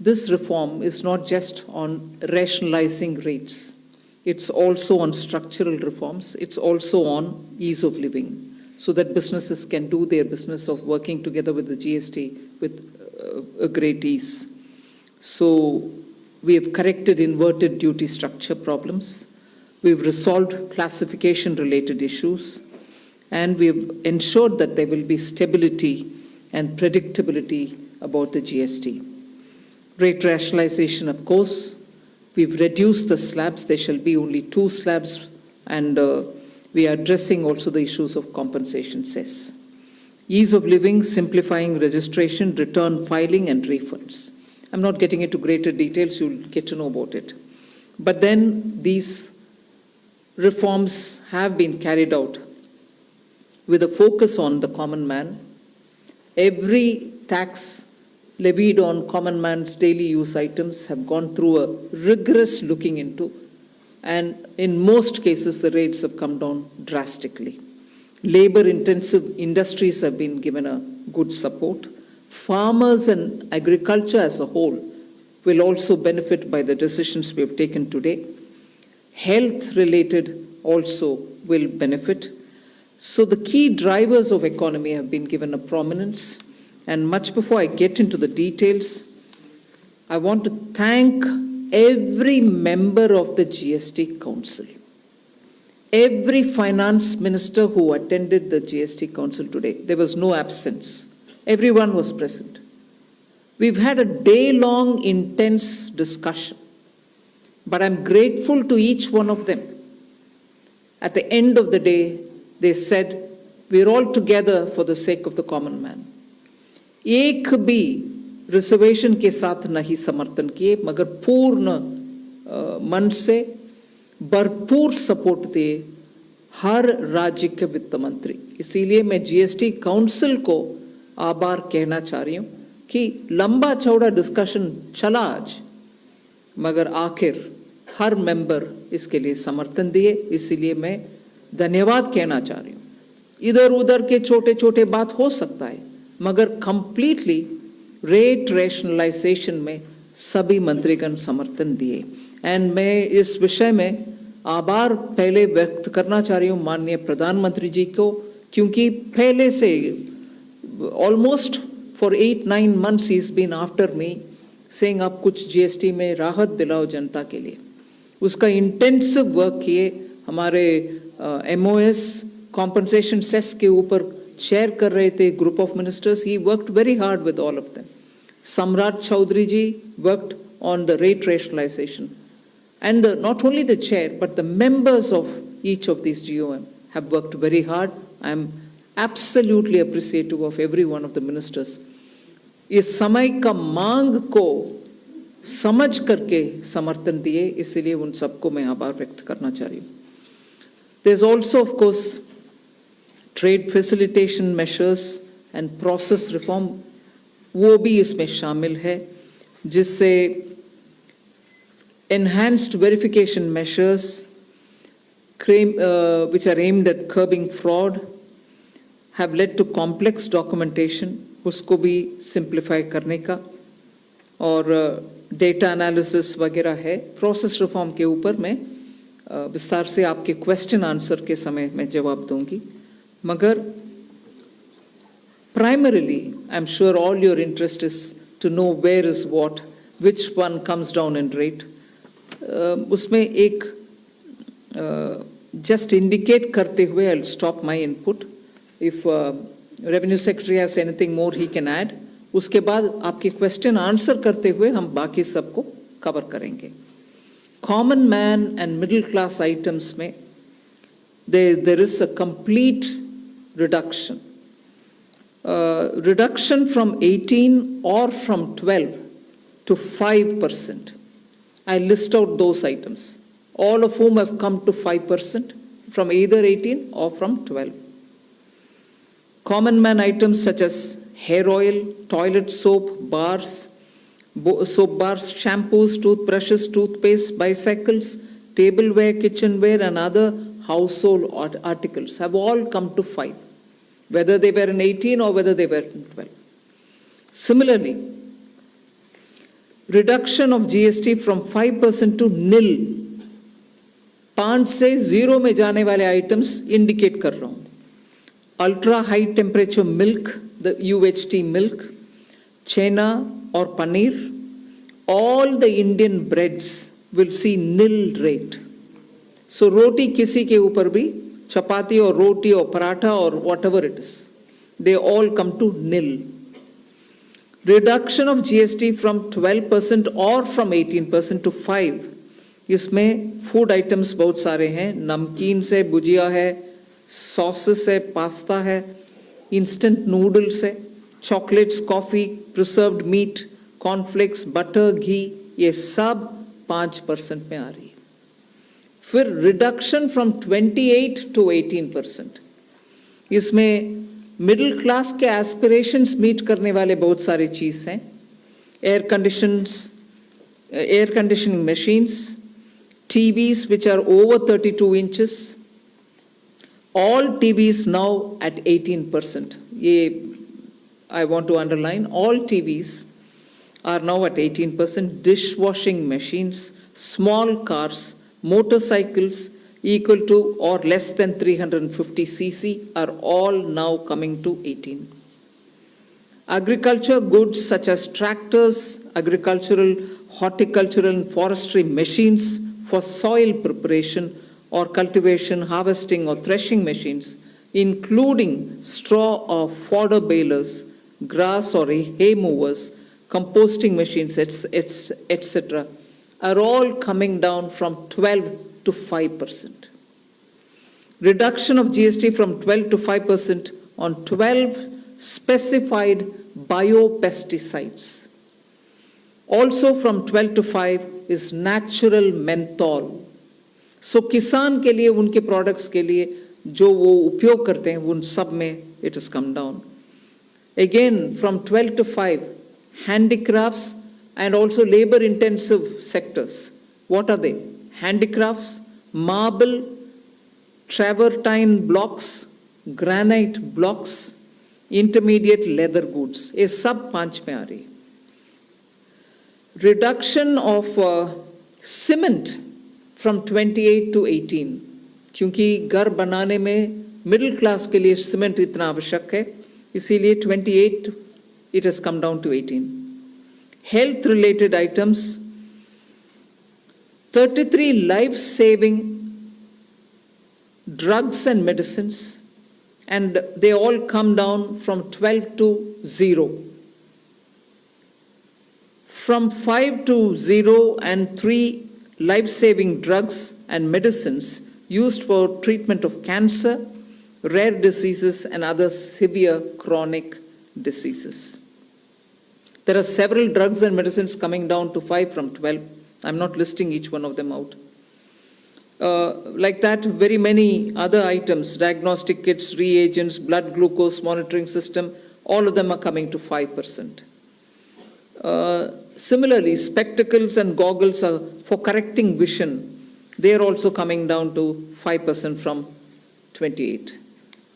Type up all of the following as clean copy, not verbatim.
this reform is not just on rationalizing rates. It's also on structural reforms. It's also on ease of living, so that businesses can do their business of working together with the GST with a great ease. So we have corrected inverted duty structure problems. We've resolved classification-related issues, and we've ensured that there will be stability and predictability about the GST. Rate rationalization, of course. We've reduced the slabs. There shall be only 2 slabs, and we are addressing also the issues of compensation cess. Ease of living, simplifying registration, return filing, and refunds. I'm not getting into greater details. You'll get to know about it. But then these reforms have been carried out with a focus on the common man. Every tax levied on common man's daily use items have gone through a rigorous looking into, and in most cases the rates have come down drastically. Labor-intensive industries have been given a good support. Farmers and agriculture as a whole will also benefit by the decisions we have taken today. Health-related also will benefit. So the key drivers of economy have been given a prominence. And much before I get into the details, I want to thank every member of the GST Council, every finance minister who attended the GST Council today. There was no absence. Everyone was present. We've had a day-long intense discussion, but I'm grateful to each one of them. At the end of the day, they said, we're all together for the sake of the common man. एक भी reservation के साथ नहीं समर्थन किए, मगर पूर्ण मन से भरपूर सपोर्ट दिए हर राज्य के वित्त मंत्री. इसीलिए मैं जीएसटी काउंसिल को आभार कहना चाह रही हूँ कि लंबा चौड़ा डिस्कशन चला आज, मगर आखिर हर मेंबर इसके लिए समर्थन दिए. इसीलिए मैं धन्यवाद कहना चाह रही हूँ. इधर उधर के छोटे छोटे बात हो सकता है, मगर कंप्लीटली रेट रैशनलाइजेशन में सभी मंत्रीगण समर्थन दिए. एंड मैं इस विषय में आभार पहले व्यक्त करना चाह रही हूँ माननीय प्रधानमंत्री जी को, क्योंकि पहले से almost for 8-9 months he is been after me saying आप कुछ जीएसटी में राहत दिलाओ जनता के लिए. उसका इंटेंसिव वर्क किए. हमारे एमओएस कॉम्पनसेशन सेस के ऊपर शेयर कर रहे थे group of ministers. He worked very hard with all of them. Samrat Chaudhary ji worked on the rate rationalisation, and not only the chair but the members of each of these GOM have worked very hard. I am absolutely appreciative of every one of the ministers. इस समय का मांग को समझ करके समर्थन दिए, इसलिए उन सबको मैं आभार व्यक्त करना चाह रही हूँ. There's also of course trade facilitation measures and process reform, वो भी इसमें शामिल है, जिससे enhanced verification measures which are aimed at curbing fraud have led to complex documentation, उसको भी simplify करने का, और data analysis वगैरह है. Process reform के ऊपर मैं विस्तार से आपके question answer के समय में जवाब दूंगी. मगर primarily, I'm sure all your interest is to know where is what, which one comes down in rate. उसमें एक just indicate करते हुए I'll stop my input. If Revenue Secretary has anything more he can add. उसके बाद आपके question answer करते हुए हम बाकी सबको cover करेंगे. Common man and middle class items में there is a complete reduction. Reduction from 18 or from 12 to 5%. I list out those items, all of whom have come to 5% from either 18 or from 12. Common man items such as hair oil, toilet soap, bars, shampoos, toothbrushes, toothpaste, bicycles, tableware, kitchenware, and other household articles have all come to 5, whether they were in 18 or whether they were in 12. Similarly, Reduction of GST from 5% to nil. 5 से 0 में जाने वाले items indicate कर रहा हूं. Ultra high temperature milk, the UHT milk, chena or paneer, all the Indian breads will see nil rate. So roti किसी के ऊपर भी, chapati or roti or paratha or whatever it is, they all come to nil. Reduction of GST from 12% or from 18% to 5%. इसमें food items बहुत सारे हैं. नमकीन से भुजिया है, सॉसेस है, पास्ता है, इंस्टेंट नूडल्स है, chocolates, coffee, preserved meat, cornflakes, butter, घी, ये सब 5% में आ रही है. फिर रिडक्शन फ्रॉम 28 to 18%. इसमें मिडिल क्लास के एस्पिरेशंस मीट करने वाले बहुत सारे चीज हैं. Air conditioning machines, TVs which are over 32 inches, all TVs now at 18%. I want to underline, all TVs are now at 18%. Dishwashing machines, small cars, motorcycles equal to or less than 350 cc are all now coming to 18. Agriculture goods such as tractors, agricultural, horticultural and forestry machines for soil preparation or cultivation, harvesting or threshing machines, including straw or fodder balers, grass or hay movers, composting machines, etc., are all coming down from 12 to 5%. Reduction of GST from 12 to 5% on 12 specified biopesticides. Also from 12 to 5 is natural menthol. So किसान के लिए, उनके products के लिए जो वो उपयोग करते हैं, उन सब में it has come down. Again from 12 to 5, handicrafts and also labor intensive sectors. What are they? Handicrafts, marble, travertine blocks, granite blocks, intermediate leather goods. ये सब 5 में आ रही. Reduction of cement from 28 to 18. क्योंकि घर बनाने में मिडिल क्लास के लिए सीमेंट इतना आवश्यक है, इसीलिए 28 it has come down to 18. Health related items, 33 life-saving drugs and medicines, and they all come down from 12 to 0. From 5 to 0 and 3 life-saving drugs and medicines used for treatment of cancer, rare diseases, and other severe chronic diseases. There are several drugs and medicines coming down to 5 from 12. I'm not listing each one of them out. Like that, very many other items, diagnostic kits, reagents, blood glucose monitoring system, all of them are coming to 5%. Similarly, spectacles and goggles are for correcting vision. They are also coming down to 5% from 28.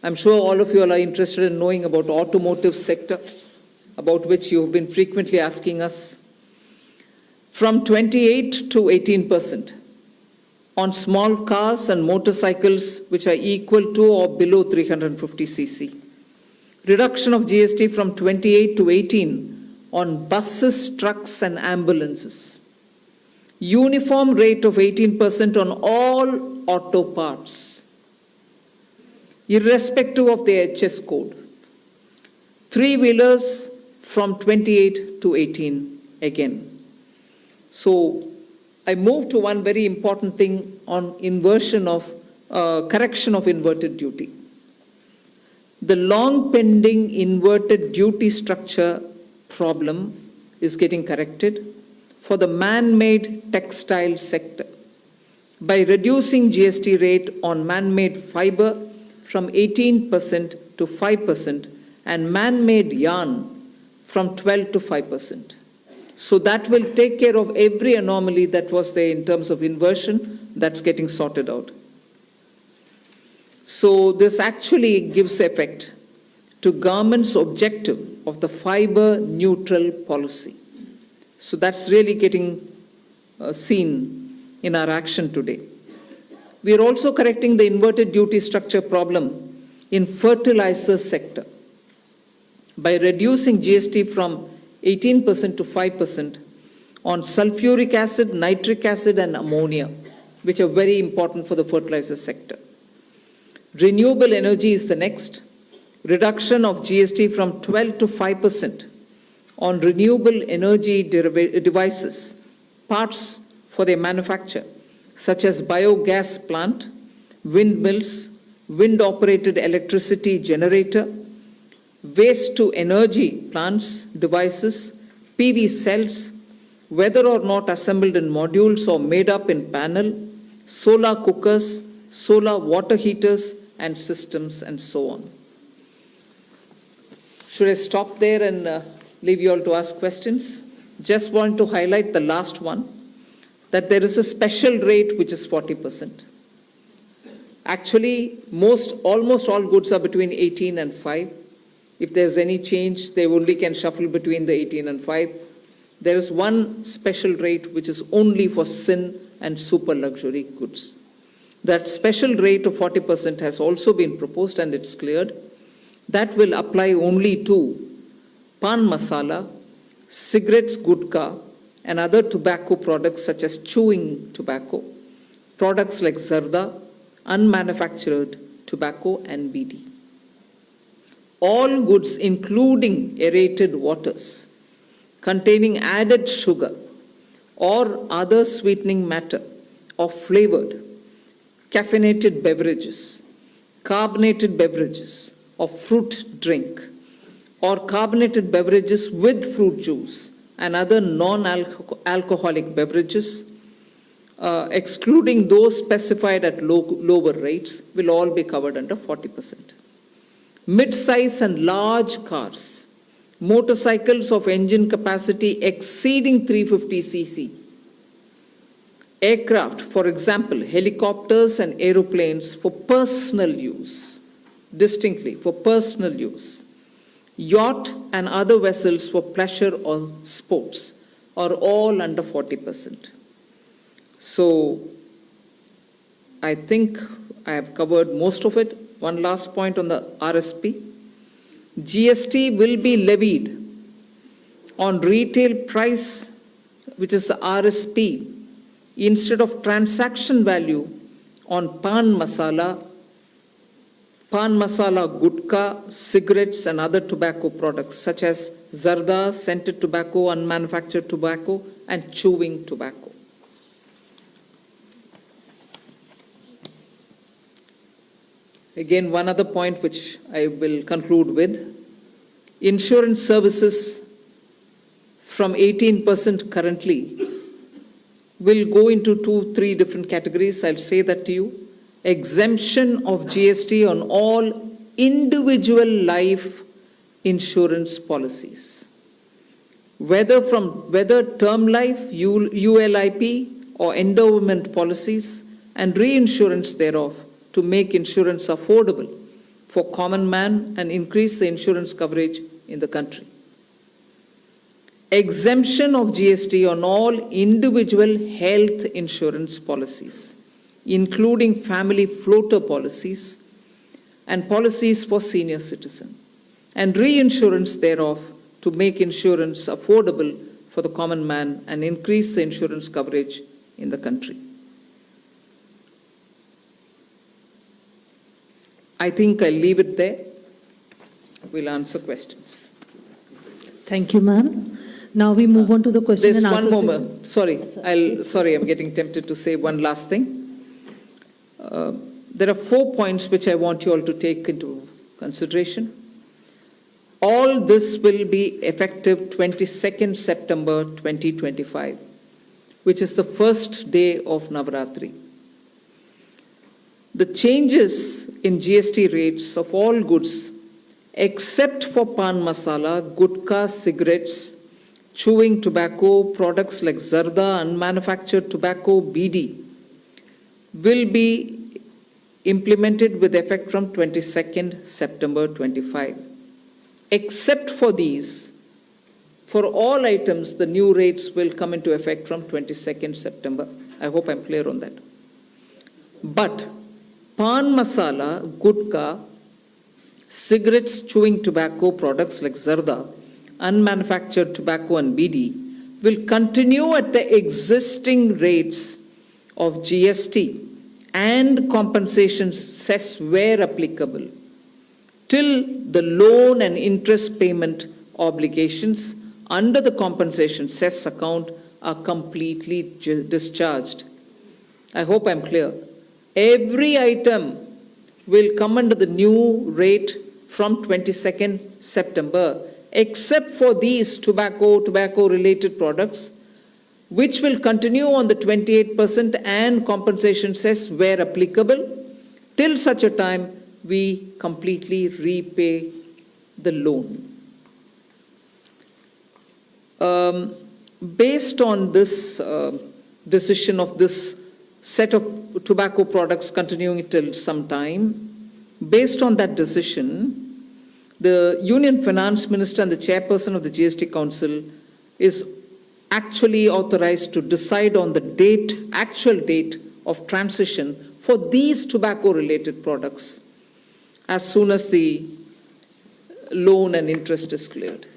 I'm sure all of you are interested in knowing about automotive sector, about which you have been frequently asking us. From 28 to 18% on small cars and motorcycles which are equal to or below 350 cc. Reduction of GST from 28 to 18 on buses, trucks and ambulances. Uniform rate of 18% on all auto parts, irrespective of the HS code. Three-wheelers from 28 to 18 again. So I move to one very important thing on inversion of, correction of inverted duty. The long pending inverted duty structure problem is getting corrected for the man-made textile sector by reducing GST rate on man-made fiber from 18% to 5% and man-made yarn from 12 to 5%. So that will take care of every anomaly that was there in terms of inversion. That's getting sorted out. So this actually gives effect to government's objective of the fiber neutral policy. So that's really getting seen in our action today. We are also correcting the inverted duty structure problem in fertilizer sector by reducing GST from 18% to 5% on sulfuric acid, nitric acid, and ammonia, which are very important for the fertilizer sector. Renewable energy is the next. Reduction of GST from 12 to 5% on renewable energy devices, parts for their manufacture, such as biogas plant, windmills, wind-operated electricity generator, waste-to-energy plants, devices, PV cells, whether or not assembled in modules or made up in panel, solar cookers, solar water heaters and systems, and so on. Should I stop there and leave you all to ask questions? Just want to highlight the last one, that there is a special rate which is 40%. Actually, almost all goods are between 18 and 5. If there's any change, they only can shuffle between the 18 and 5. There is one special rate which is only for sin and super luxury goods. That special rate of 40% has also been proposed and it's cleared. That will apply only to pan masala, cigarettes, gutka, and other tobacco products such as chewing tobacco, products like zarda, unmanufactured tobacco, and BD. All goods, including aerated waters, containing added sugar or other sweetening matter or flavored, caffeinated beverages, carbonated beverages or fruit drink, or carbonated beverages with fruit juice and other non-alcoholic beverages, excluding those specified at lower rates, will all be covered under 40%. Mid-size and large cars, motorcycles of engine capacity exceeding 350 cc, aircraft, for example, helicopters and aeroplanes for personal use, distinctly for personal use, yacht and other vessels for pleasure or sports are all under 40%. So I think I have covered most of it. One last point on the RSP. GST will be levied on retail price, which is the RSP, instead of transaction value on pan masala, gutka, cigarettes and other tobacco products such as zarda, scented tobacco, unmanufactured tobacco and chewing tobacco. Again, one other point which I will conclude with. Insurance services from 18% currently will go into 2-3 different categories. I'll say that to you. Exemption of GST on all individual life insurance policies, whether term life, ULIP or endowment policies, and reinsurance thereof, to make insurance affordable for common man and increase the insurance coverage in the country. Exemption of GST on all individual health insurance policies, including family floater policies and policies for senior citizens, and reinsurance thereof to make insurance affordable for the common man and increase the insurance coverage in the country. I think I'll leave it there. We'll answer questions. Thank you, ma'am. Now we move on to the question and answer There's one session. more. Sorry, I'm getting tempted to say one last thing. There are 4 points which I want you all to take into consideration. All this will be effective 22nd September 2025, which is the first day of Navaratri. The changes in GST rates of all goods, except for pan masala, gutka, cigarettes, chewing tobacco, products like zarda, unmanufactured tobacco, BD, will be implemented with effect from 22nd September 25. Except for these For all items, the new rates will come into effect from 22nd September. I hope I'm clear on that. But pan masala, gutka, cigarettes, chewing tobacco products like zarda, unmanufactured tobacco and BD will continue at the existing rates of GST and compensation cess where applicable till the loan and interest payment obligations under the compensation cess account are completely discharged. I hope I'm clear. Every item will come under the new rate from 22nd September, except for these tobacco-related products, which will continue on the 28% and compensation cess where applicable, till such a time we completely repay the loan. Based on this decision of this set of tobacco products continuing till some time, based on that decision, the Union Finance Minister and the Chairperson of the GST Council is actually authorized to decide on the actual date of transition for these tobacco-related products as soon as the loan and interest is cleared.